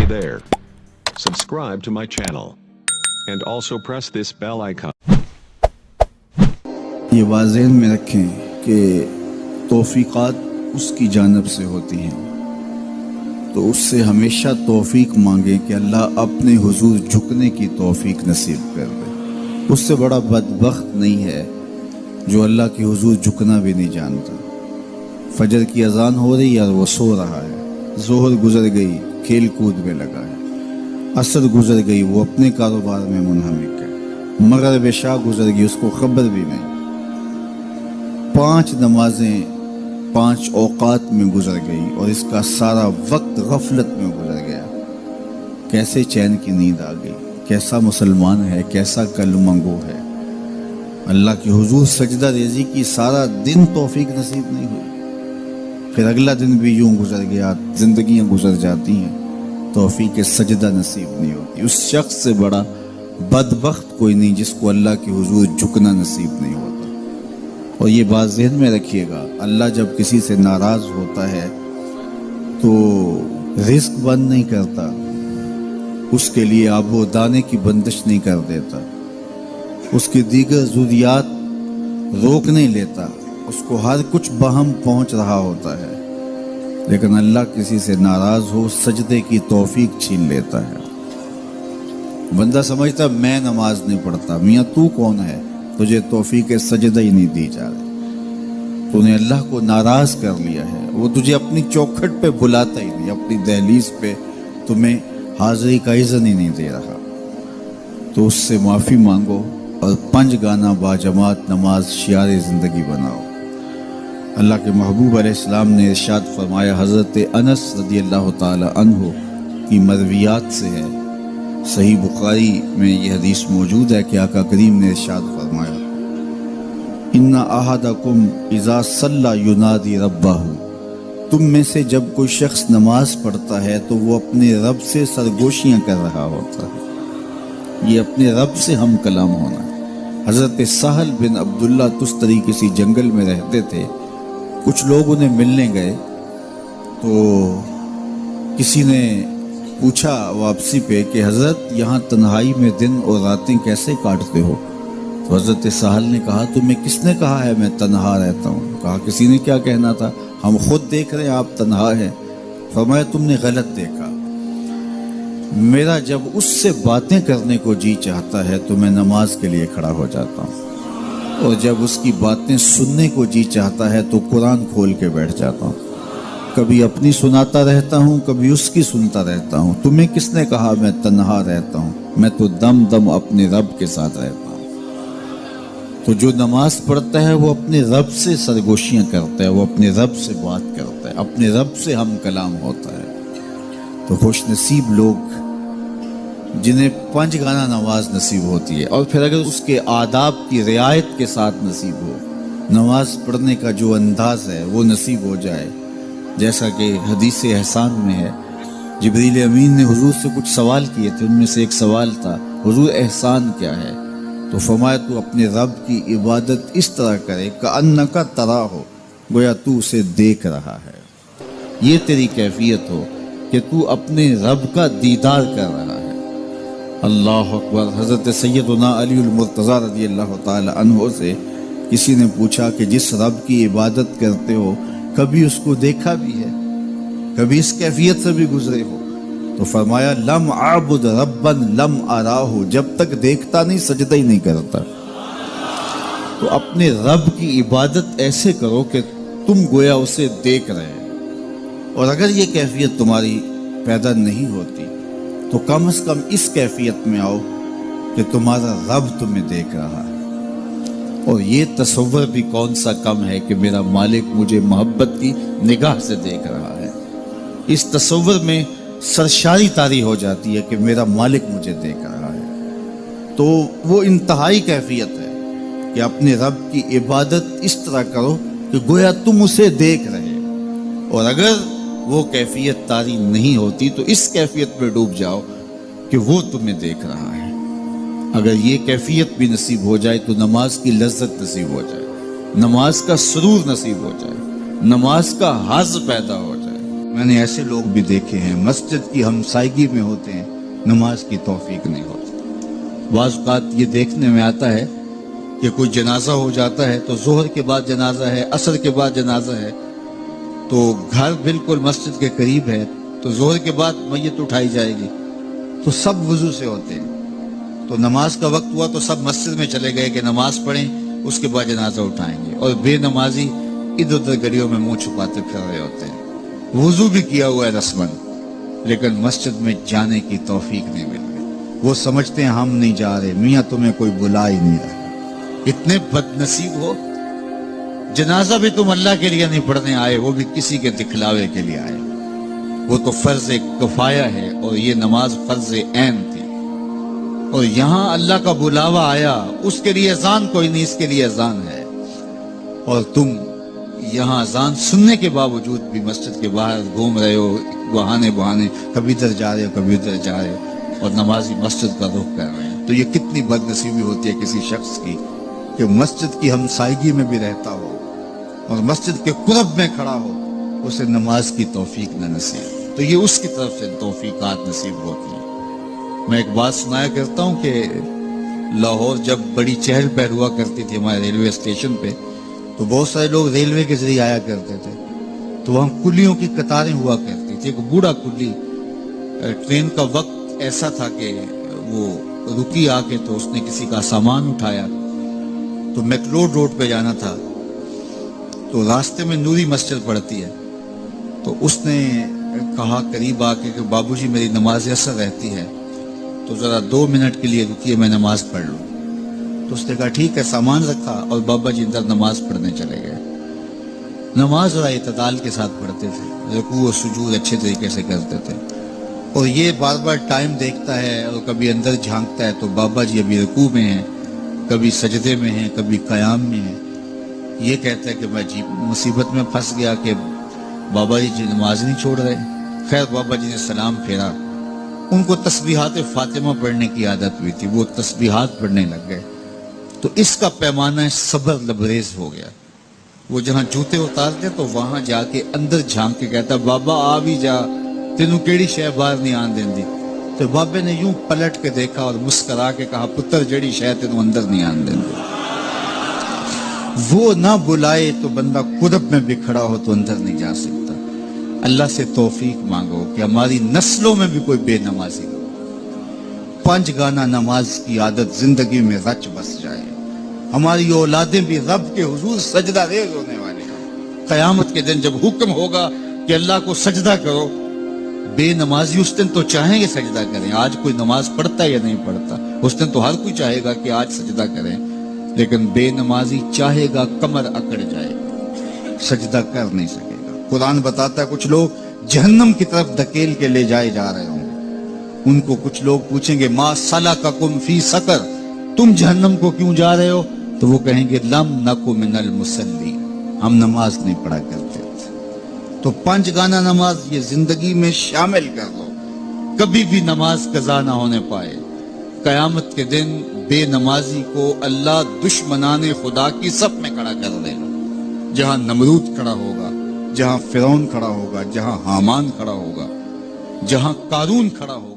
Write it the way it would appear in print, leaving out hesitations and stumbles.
there. Subscribe to my channel. And also press this bell icon. یہ واضح میں رکھیں کہ توفیقات اس کی جانب سے ہوتی ہیں، تو اس سے ہمیشہ توفیق مانگیں کہ اللہ اپنے حضور جھکنے کی توفیق نصیب کر دے۔ اس سے بڑا بدبخت نہیں ہے جو اللہ کے حضور جھکنا بھی نہیں جانتا۔ فجر کی اذان ہو رہی ہے اور وہ سو رہا ہے، ظہر گزر گئی کھیل کود میں لگا ہے، عصر گزر گئی وہ اپنے کاروبار میں منہمک ہے، مغرب عشاء گزر گئی اس کو خبر بھی نہیں، 5 نمازیں 5 اوقات میں گزر گئی اور اس کا سارا وقت غفلت میں گزر گیا۔ کیسے چین کی نیند آ گئی، کیسا مسلمان ہے، کیسا کلمہ گو ہے۔ اللہ کے حضور سجدہ ریزی کی سارا دن توفیق نصیب نہیں ہوئی، پھر اگلا دن بھی یوں گزر گیا، زندگیاں گزر جاتی ہیں، توفیق سجدہ نصیب نہیں ہوتی۔ اس شخص سے بڑا بدبخت کوئی نہیں جس کو اللہ کے حضور جھکنا نصیب نہیں ہوتا۔ اور یہ بات ذہن میں رکھیے گا، اللہ جب کسی سے ناراض ہوتا ہے تو رزق بند نہیں کرتا، اس کے لیے آب و دانے کی بندش نہیں کر دیتا، اس کی دیگر ضروریات روک نہیں لیتا، اس کو ہر کچھ بہم پہنچ رہا ہوتا ہے، لیکن اللہ کسی سے ناراض ہو سجدے کی توفیق چھین لیتا ہے۔ بندہ سمجھتا میں نماز نہیں پڑھتا، میاں تو کون ہے، تجھے توفیق سجدہ ہی نہیں دی جا رہی، تو نے اللہ کو ناراض کر لیا ہے، وہ تجھے اپنی چوکھٹ پہ بلاتا ہی نہیں، اپنی دہلیز پہ تمہیں حاضری کا اذن ہی نہیں دے رہا۔ تو اس سے معافی مانگو اور 5 گانا باجماعت نماز شعار زندگی بناؤ۔ اللہ کے محبوب علیہ السلام نے ارشاد فرمایا، حضرت انس رضی اللہ تعالی عنہ کی مرویات سے ہے، صحیح بخاری میں یہ حدیث موجود ہے کہ آقا کریم نے ارشاد فرمایا، ان احدکم اذا صلی ینادی ربہ، تم میں سے جب کوئی شخص نماز پڑھتا ہے تو وہ اپنے رب سے سرگوشیاں کر رہا ہوتا ہے۔ یہ اپنے رب سے ہم کلام ہونا ہے۔ حضرت سہل بن عبداللہ تستری کسی جنگل میں رہتے تھے، کچھ لوگ انہیں ملنے گئے تو کسی نے پوچھا واپسی پہ کہ حضرت یہاں تنہائی میں دن اور راتیں کیسے کاٹتے ہو؟ تو حضرت سہل نے کہا، تمہیں کس نے کہا ہے میں تنہا رہتا ہوں؟ کہا کسی نے کیا کہنا تھا، ہم خود دیکھ رہے ہیں آپ تنہا ہیں۔ فرمایا تم نے غلط دیکھا، میرا جب اس سے باتیں کرنے کو جی چاہتا ہے تو میں نماز کے لیے کھڑا ہو جاتا ہوں، اور جب اس کی باتیں سننے کو جی چاہتا ہے تو قرآن کھول کے بیٹھ جاتا ہوں، کبھی اپنی سناتا رہتا ہوں کبھی اس کی سنتا رہتا ہوں۔ تمہیں کس نے کہا میں تنہا رہتا ہوں؟ میں تو دم دم اپنے رب کے ساتھ رہتا ہوں۔ تو جو نماز پڑھتا ہے وہ اپنے رب سے سرگوشیاں کرتا ہے، وہ اپنے رب سے بات کرتا ہے، اپنے رب سے ہم کلام ہوتا ہے۔ تو خوش نصیب لوگ جنہیں 5 گانا نماز نصیب ہوتی ہے، اور پھر اگر اس کے آداب کی رعایت کے ساتھ نصیب ہو، نماز پڑھنے کا جو انداز ہے وہ نصیب ہو جائے، جیسا کہ حدیث احسان میں ہے، جبریل امین نے حضور سے کچھ سوال کیے تھے، ان میں سے ایک سوال تھا، حضور احسان کیا ہے؟ تو فرمایا تو اپنے رب کی عبادت اس طرح کرے کأنک تراہ، گویا تو اسے دیکھ رہا ہے، یہ تیری کیفیت ہو کہ تو اپنے رب کا دیدار کر رہا ہے۔ اللہ اکبر۔ حضرت سیدنا علی المرتضیٰ رضی اللہ تعالی عنہ سے کسی نے پوچھا کہ جس رب کی عبادت کرتے ہو کبھی اس کو دیکھا بھی ہے، کبھی اس کیفیت سے بھی گزرے ہو؟ تو فرمایا لم اعبد ربا لم اراہ، جب تک دیکھتا نہیں سجدہ ہی نہیں کرتا۔ تو اپنے رب کی عبادت ایسے کرو کہ تم گویا اسے دیکھ رہے ہیں، اور اگر یہ کیفیت تمہاری پیدا نہیں ہوتی تو کم از کم اس کیفیت میں آؤ کہ تمہارا رب تمہیں دیکھ رہا ہے۔ اور یہ تصور بھی کون سا کم ہے کہ میرا مالک مجھے محبت کی نگاہ سے دیکھ رہا ہے، اس تصور میں سرشاری طاری ہو جاتی ہے کہ میرا مالک مجھے دیکھ رہا ہے۔ تو وہ انتہائی کیفیت ہے کہ اپنے رب کی عبادت اس طرح کرو کہ گویا تم اسے دیکھ رہے، اور اگر وہ کیفیت طاری نہیں ہوتی تو اس کیفیت میں ڈوب جاؤ کہ وہ تمہیں دیکھ رہا ہے۔ اگر یہ کیفیت بھی نصیب ہو جائے تو نماز کی لذت نصیب ہو جائے، نماز کا سرور نصیب ہو جائے، نماز کا حظ پیدا ہو جائے۔ میں نے ایسے لوگ بھی دیکھے ہیں مسجد کی ہمسائیگی میں ہوتے ہیں, نماز کی توفیق نہیں ہوتی. بعض اوقات یہ دیکھنے میں آتا ہے کہ کوئی جنازہ ہو جاتا ہے تو ظہر کے بعد جنازہ ہے, عصر کے بعد جنازہ ہے, تو گھر بالکل مسجد کے قریب ہے, تو ظہر کے بعد میت اٹھائی جائے گی, تو سب وضو سے ہوتے ہیں. تو نماز کا وقت ہوا تو سب مسجد میں چلے گئے کہ نماز پڑھیں, اس کے بعد جنازہ اٹھائیں گے, اور بے نمازی ادھر ادھر گلیوں میں منہ چھپاتے پھر رہے ہوتے ہیں. وضو بھی کیا ہوا ہے رسمن, لیکن مسجد میں جانے کی توفیق نہیں مل رہی. وہ سمجھتے ہیں ہم نہیں جا رہے, میاں تمہیں کوئی بلا ہی نہیں رہا. اتنے بد نصیب ہو, جنازہ بھی تم اللہ کے لیے نہیں پڑھنے آئے, وہ بھی کسی کے دکھلاوے کے لیے آئے. وہ تو فرض کفایہ ہے اور یہ نماز فرض عین تھی, اور یہاں اللہ کا بلاوا آیا, اس کے لیے اذان کوئی نہیں, اس کے لیے اذان ہے, اور تم یہاں اذان سننے کے باوجود بھی مسجد کے باہر گھوم رہے ہو بہانے بہانے, کبھی ادھر جا رہے ہو کبھی ادھر جا رہے ہو, اور نمازی مسجد کا رخ کر رہے ہیں. تو یہ کتنی بد نصیبی ہوتی ہے کسی شخص کی کہ مسجد کی ہمسائیگی میں بھی رہتا ہو اور مسجد کے قرب میں کھڑا ہو, اسے نماز کی توفیق نہ نصیب. تو یہ اس کی طرف سے توفیقات نصیب ہوتی ہیں. میں ایک بات سنایا کرتا ہوں کہ لاہور جب بڑی چہل پہل ہوا کرتی تھی ہمارے ریلوے اسٹیشن پہ, تو بہت سارے لوگ ریلوے کے ذریعے آیا کرتے تھے, تو وہاں کلیوں کی قطاریں ہوا کرتی تھی. ایک بوڑھا کلی, ٹرین کا وقت ایسا تھا کہ وہ رکی آ کے, تو اس نے کسی کا سامان اٹھایا, تو میکلوڈ روڈ پہ جانا تھا, تو راستے میں نوری مسجد پڑتی ہے, تو اس نے کہا قریب آ کے کہ بابو جی میری نماز عصر رہتی ہے, تو ذرا 2 منٹ کے لیے رکیے میں نماز پڑھ لوں. تو اس نے کہا ٹھیک ہے, سامان رکھا اور بابا جی اندر نماز پڑھنے چلے گئے. نماز ذرا اعتدال کے ساتھ پڑھتے تھے, رکوع و سجود اچھے طریقے سے کرتے تھے, اور یہ بار بار ٹائم دیکھتا ہے اور کبھی اندر جھانکتا ہے, تو بابا جی ابھی رکوع میں ہیں, کبھی سجدے میں ہیں, کبھی قیام میں ہیں. یہ کہتا ہے کہ میں جی مصیبت میں پھنس گیا کہ بابا جی نماز نہیں چھوڑ رہے. خیر بابا جی نے سلام پھیرا, ان کو تسبیحات فاطمہ پڑھنے کی عادت بھی تھی, وہ تسبیحات پڑھنے لگ گئے. تو اس کا پیمانہ صبر لبریز ہو گیا. وہ جہاں جوتے اتارتے تو وہاں جا کے اندر جھانک کے کہتا بابا آ بھی جا, تینوں کیڑی شے باہر نہیں آن دین دی. تو بابے نے یوں پلٹ کے دیکھا اور مسکرا کے کہا پتر جڑی شے تینوں اندر نہیں آن دین دی. وہ نہ بلائے تو بندہ قرب میں بھی کھڑا ہو تو اندر نہیں جا سکتا. اللہ سے توفیق مانگو کہ ہماری نسلوں میں بھی کوئی بے نمازی ہو, 5 گانا نماز کی عادت زندگی میں رچ بس جائے, ہماری اولادیں بھی رب کے حضور سجدہ ریز ہونے والے ہیں. قیامت کے دن جب حکم ہوگا کہ اللہ کو سجدہ کرو, بے نمازی اس دن تو چاہیں گے سجدہ کریں. آج کوئی نماز پڑھتا یا نہیں پڑھتا, اس دن تو ہر کوئی چاہے گا کہ آج سجدہ کریں, لیکن بے نمازی چاہے گا کمر اکڑ جائے گا, سجدہ کر نہیں سکے گا. قرآن بتاتا ہے کچھ لوگ جہنم کی طرف دھکیل کے لے جائے جا رہے ہوں گے. ان کو کچھ لوگ پوچھیں گے ما سلککم فی سقر, تم جہنم کو کیوں جا رہے ہو؟ تو وہ کہیں گے لم نکو من المصلین, ہم نماز نہیں پڑھا کرتے تھے. تو 5 گانا نماز یہ زندگی میں شامل کر لو, کبھی بھی نماز قضا نہ ہونے پائے. قیامت کے دن بے نمازی کو اللہ دشمنان خدا کی صف میں کھڑا کر دے گا, جہاں نمرود کھڑا ہوگا, جہاں فرعون کھڑا ہوگا, جہاں حامان کھڑا ہوگا, جہاں قارون کھڑا ہوگا.